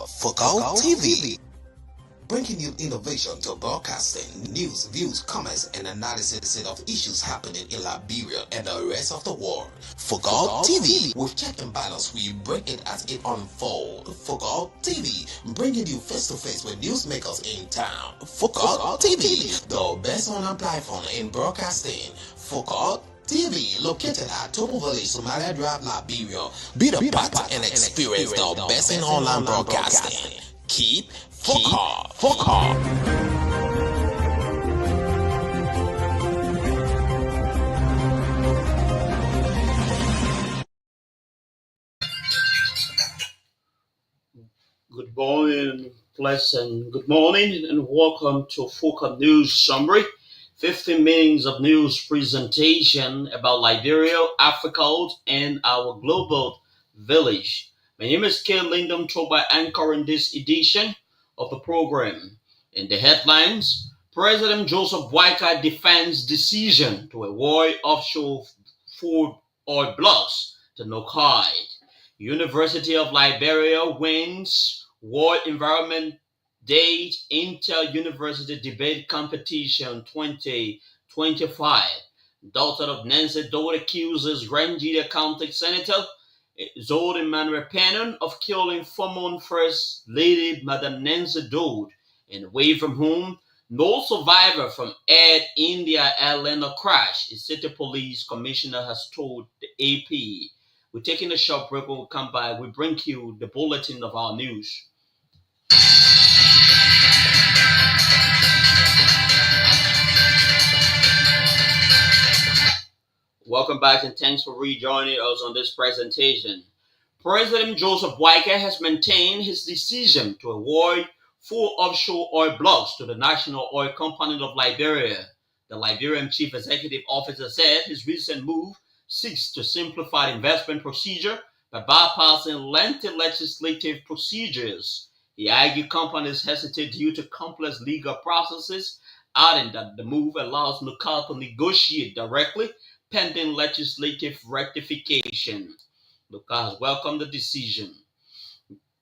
Focal TV, bringing you innovation to broadcasting, news, views, comments, and analysis of issues happening in Liberia and the rest of the world. Focal TV, with check and balance, we break it as it unfolds. Focal TV, bringing you face to face with newsmakers in town. Focal TV, the best online platform in broadcasting. Focal TV, located at Topo Village, Somalia Drive, Liberia. Be the part and experience the best in online broadcasting. Keep Focal. Good morning, pleasant good morning, and welcome to Focal News Summary. 15 minutes of news presentation about Liberia, Africa, and our global village. My name is K. Lyndon Toba, anchoring this edition of the program. In the headlines, President Joseph Boakai defends decision to award offshore food oil blocks to Nokai. University of Liberia wins World Environment Day Inter-University Debate Competition 2025. Daughter of Nancy Dodd accuses Rangida County Senator Zod Emmanuel Pennon of killing former First Lady Madam Nancy Dodd, and away from home, no survivor from Air India Atlanta crash, a city police commissioner has told the AP. We're taking a short break. When we come back, we bring you the bulletin of our news. Welcome back and thanks for rejoining us on this presentation. President Joseph Boakai has maintained his decision to award 4 offshore oil blocks to the National Oil Company of Liberia. The Liberian Chief Executive Officer said his recent move seeks to simplify investment procedure by bypassing lengthy legislative procedures. He argued companies hesitate due to complex legal processes, adding that the move allows NUCAL to negotiate directly pending legislative rectification. NUCAL has welcomed the decision.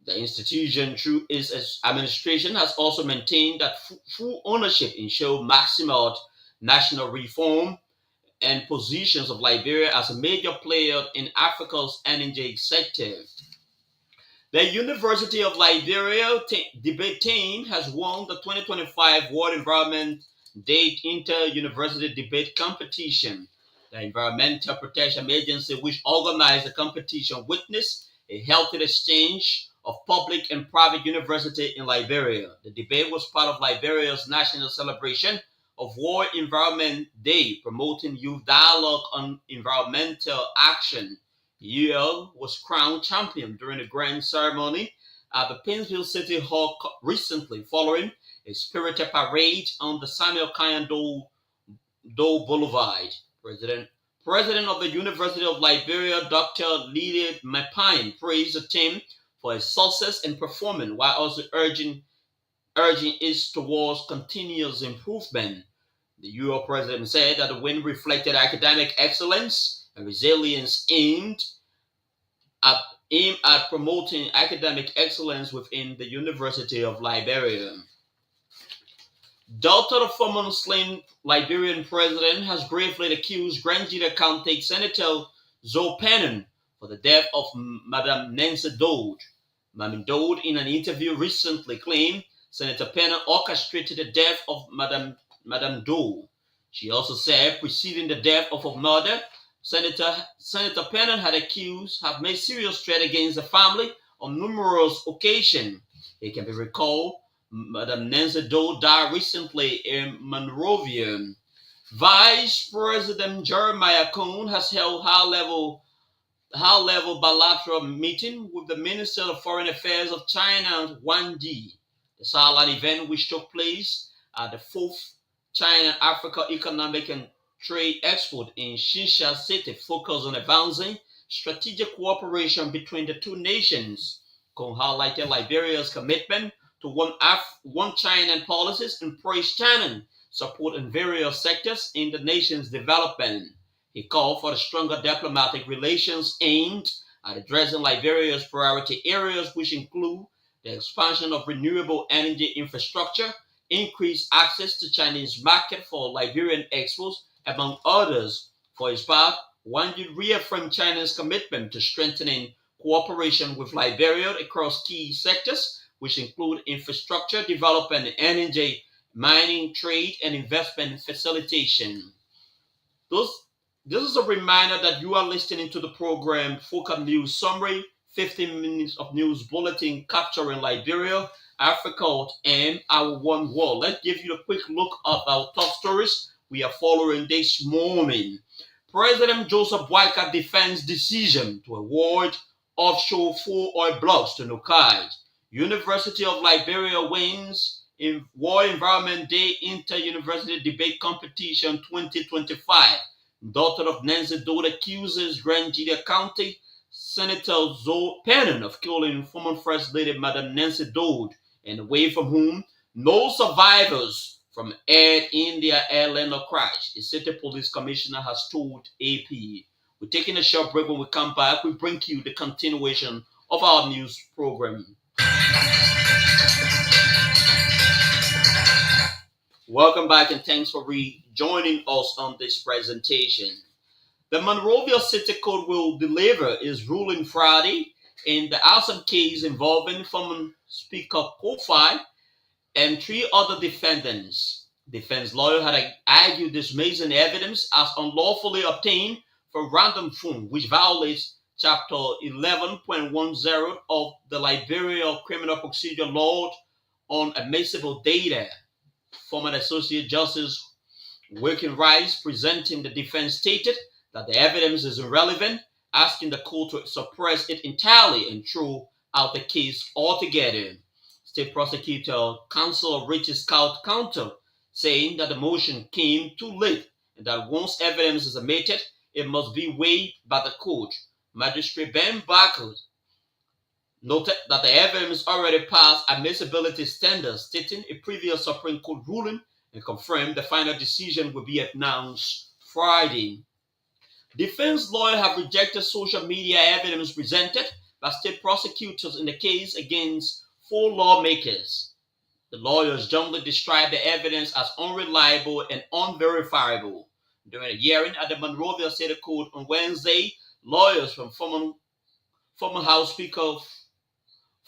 The institution, through its administration, has also maintained that full ownership ensures maximal national reform and positions of Liberia as a major player in Africa's energy sector. The University of Liberia debate team has won the 2025 World Environment Day Inter-University Debate Competition. The Environmental Protection Agency, which organized the competition, witnessed a healthy exchange of public and private university in Liberia. The debate was part of Liberia's national celebration of World Environment Day, promoting youth dialogue on environmental action. UL was crowned champion during a grand ceremony at the Pennsville City Hall recently, following a spirited parade on the Samuel Kyan Doe Boulevard. President of the University of Liberia, Dr. Lily Mapine, praised the team for its success and performance, while also urging it towards continuous improvement. The UO president said that the win reflected academic excellence and resilience aimed at promoting academic excellence within the University of Liberia. Daughter of former slain Liberian president has gravely accused Rangida County Senator Zoe Pennon for the death of Madam Nancy Dodd. Madam Dodd, in an interview recently, claimed Senator Pennon orchestrated the death of Madam Dodd. She also said, preceding the death of her mother, Senator Pennon had made serious threats against the family on numerous occasions. It can be recalled Madam Nancy Dodd died recently in Monrovia. Vice President Jeremiah Cohn has held high-level bilateral meeting with the Minister of Foreign Affairs of China, Wang Yi. The silent event, which took place at the 4th China-Africa Economic and Trade Expo in Xinsha City, focused on advancing strategic cooperation between the two nations. Cohn highlighted Liberia's commitment to one China policies and praised China's support in various sectors in the nation's development. He called for stronger diplomatic relations aimed at addressing Liberia's priority areas, which include the expansion of renewable energy infrastructure, increased access to Chinese market for Liberian exports, among others. For his part, Wang Yi reaffirmed China's commitment to strengthening cooperation with Liberia across key sectors, which include infrastructure development, energy, mining, trade, and investment facilitation. This is a reminder that you are listening to the program Focus News Summary, 15 minutes of news bulletin capturing Liberia, Africa, and our one world. Let's give you a quick look at our top stories we are following this morning. President Joseph Boakai defends decision to award offshore 4 oil blocks to Nukai. University of Liberia wins in World Environment Day Inter-University Debate Competition 2025. Daughter of Nancy Dodd accuses Grand Judea County Senator Zoe Pennon of killing former First Lady Madam Nancy Dodd, and away from whom no survivors from Air India airliner crash, a city police commissioner has told AP. We're taking a short break. When we come back, we bring you the continuation of our news program. Welcome back and thanks for rejoining us on this presentation. The Monrovia City Court will deliver its ruling Friday in the ASAM case involving former Speaker Kofi and 3 other defendants. Defense lawyer had argued dismissing evidence as unlawfully obtained from random phone, which violates Chapter 11.10 of the Liberia Criminal Procedure Law on admissible data. Former Associate Justice Wilkin Rice, presenting the defense, stated that the evidence is irrelevant, asking the court to suppress it entirely and throw out the case altogether. State Prosecutor Counsel Richard Scout countered, saying that the motion came too late and that once evidence is admitted, it must be weighed by the court. Magistrate Ben Barker noted that the evidence already passed admissibility standards, stating a previous Supreme Court ruling, and confirmed the final decision will be announced Friday. Defense lawyers have rejected social media evidence presented by state prosecutors in the case against 4 lawmakers. The lawyers generally described the evidence as unreliable and unverifiable. During a hearing at the Monrovia City Court on Wednesday, lawyers from former House Speaker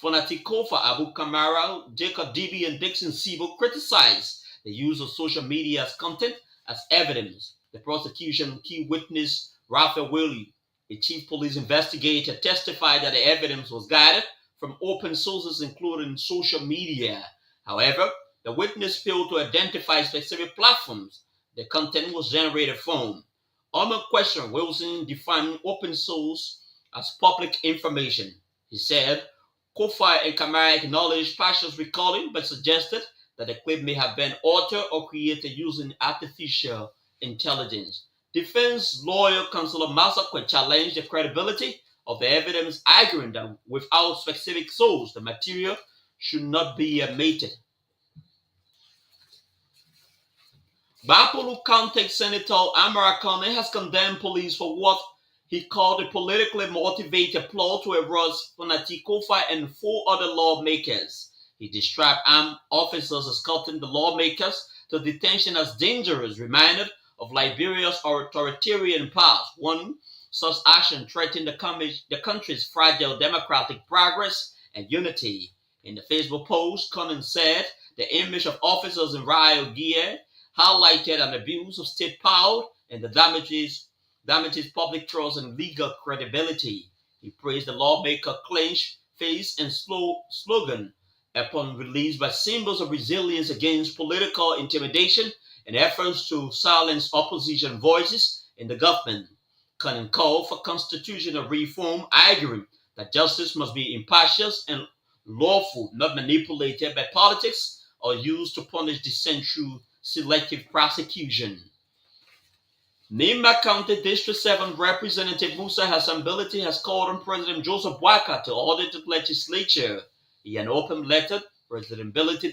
Fonati Kofa Abu Kamara, Jacob Dibby, and Dixon Sibo criticized the use of social media as content as evidence. The prosecution key witness Raphael Willie, a chief police investigator, testified that the evidence was guided from open sources, including social media. However, the witness failed to identify specific platforms the content was generated from. On the question, Wilson defined open source as public information. He said, Kofi and Kamara acknowledged partial recalling, but suggested that the clip may have been altered or created using artificial intelligence. Defense lawyer Councilor Masakwe challenged the credibility of the evidence, arguing that without specific source, the material should not be admitted. Bapolu County Senator Amara Kane has condemned police for what he called a politically motivated plot to arrest Fonati Kofi and 4 other lawmakers. He described armed officers escorting the lawmakers to detention as dangerous, reminded of Liberia's authoritarian past. One such action threatened the country's fragile democratic progress and unity. In the Facebook post, Conan said the image of officers in riot gear highlighted an abuse of state power and the damages public trust and legal credibility. He praised the lawmaker clenched face and slogan upon release by symbols of resilience against political intimidation and efforts to silence opposition voices in the government. Conan called for constitutional reform, arguing that justice must be impartial and lawful, not manipulated by politics or used to punish dissent through selective prosecution. Nimba County District 7 Representative Musa Hassanbility has called on President Joseph Boakai to audit the legislature. In an open letter, Representative Bility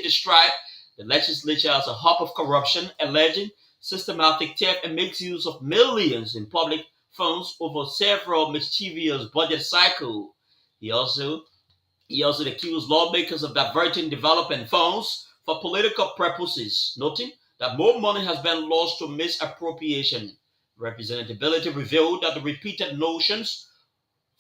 described the legislature as a hub of corruption, alleging systematic theft and makes use of millions in public funds over several mischievous budget cycles. He also accused lawmakers of diverting development funds for political purposes, noting that more money has been lost to misappropriation. Representability revealed that the repeated notions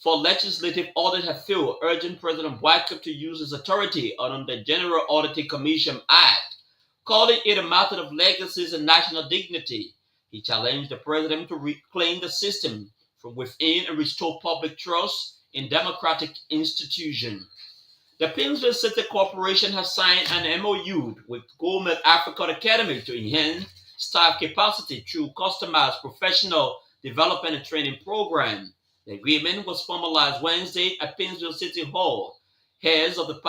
for legislative audit have failed, urging President Wycliffe to use his authority under the General Auditing Commission Act, calling it a matter of legacies and national dignity. He challenged the president to reclaim the system from within and restore public trust in democratic institutions. The Painesville City Corporation has signed an MOU with Goldman African Academy to enhance staff capacity through customized professional development and training program. The agreement was formalized Wednesday at Painesville City Hall. Heads of the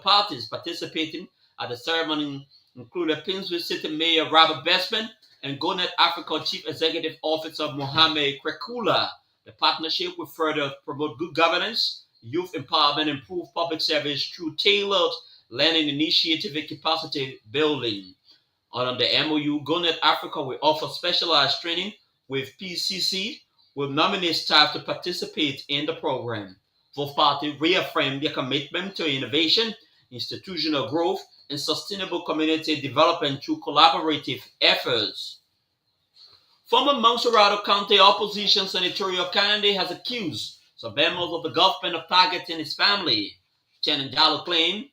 parties participating at the ceremony included Painesville City Mayor Robert Bestman and Goldman Africa Chief Executive Officer Mohamed Krekula. The partnership will further promote good governance, youth empowerment, and improve public service through tailored learning initiative and capacity building. Under the MOU, Goldman Africa will offer specialized training with PCC, will nominate staff to participate in the program. Both parties reaffirmed their commitment to innovation, institutional growth, and sustainable community development through collaborative efforts. Former Montserrado County opposition senatorial candidate has accused some members of the government of targeting his family. Shannon Jallow claimed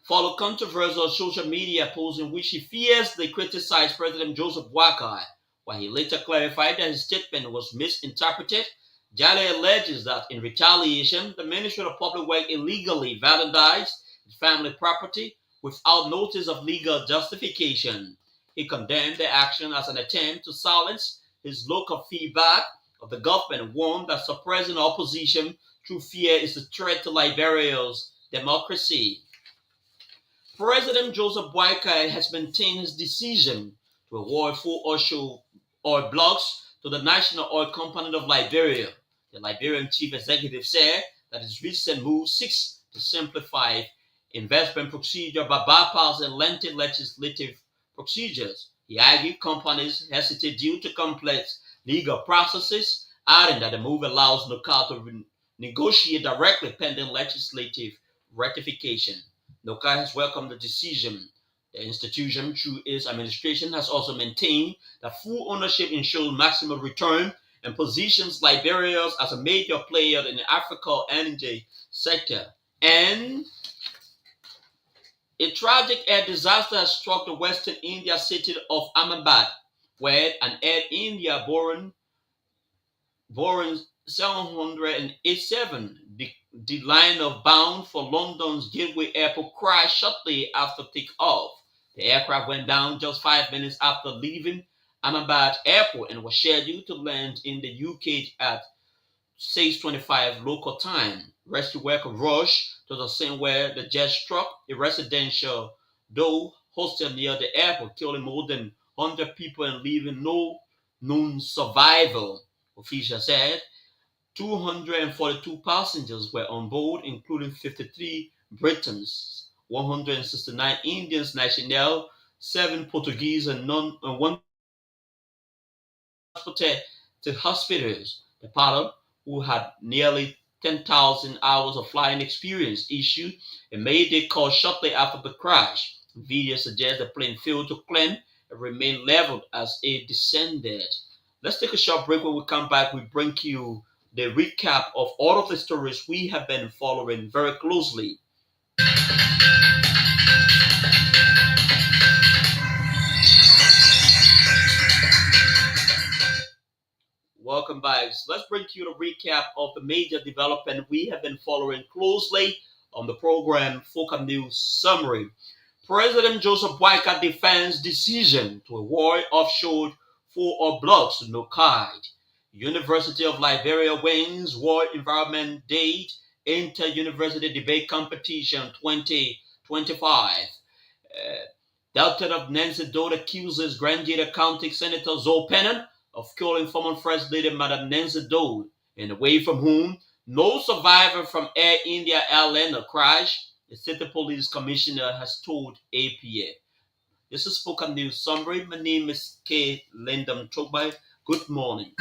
followed controversial social media posts in which he fiercely criticized President Joseph Boakai. While he later clarified that his statement was misinterpreted, Jallow alleges that in retaliation, the Ministry of Public Works illegally vandalized his family property without notice of legal justification. He condemned the action as an attempt to silence his local feedback of the government and warned that suppressing opposition through fear is a threat to Liberia's democracy. President Joseph Boakai has maintained his decision to award full offshore oil blocks to the National Oil Company of Liberia. The Liberian chief executive said that his recent move seeks to simplify investment procedure by bypassing lengthy legislative procedures. He argued companies hesitate due to complex legal processes, adding that the move allows NOCA to negotiate directly pending legislative ratification. NOCA has welcomed the decision. The institution, through its administration, has also maintained that full ownership ensures maximum return and positions Liberia as a major player in the African energy sector. And a tragic air disaster has struck the western India city of Ahmedabad, where an Air India Boeing 787 the liner bound for London's Gateway Airport crashed shortly after takeoff. The aircraft went down just 5 minutes after leaving Ahmedabad Airport and was scheduled to land in the UK at 6:25 local time. Rescue workers rushed to the scene where the jet struck a residential Dole hostel near the airport, killing more than 100 people and leaving no known survivor. Officials said 242 passengers were on board, including 53 Britons, 169 Indians national, 7 Portuguese, and one transported to hospitals. The pilot, who had nearly 10,000 hours of flying experience, issued a mayday call shortly after the crash. Video suggests the plane failed to climb and remained leveled as it descended. Let's take a short break. When we come back, we bring you the recap of all of the stories we have been following very closely. Welcome back. So let's bring you the recap of the major development we have been following closely on the program Focal News Summary. President Joseph Boakai defends decision to award offshore 4 oil blocks to NOCAID. University of Liberia wins World Environment Day Inter-University Debate Competition 2025. Delta of Nancy Doe accuses Grand Jada County Senator Zoe Pennon of killing former First Lady Madam Nancy Doe, and away from whom no survivor from Air India airliner crash, the City Police Commissioner has told APA. This is Spoken News Summary. My name is K. Lyndon Chogbai. Good morning.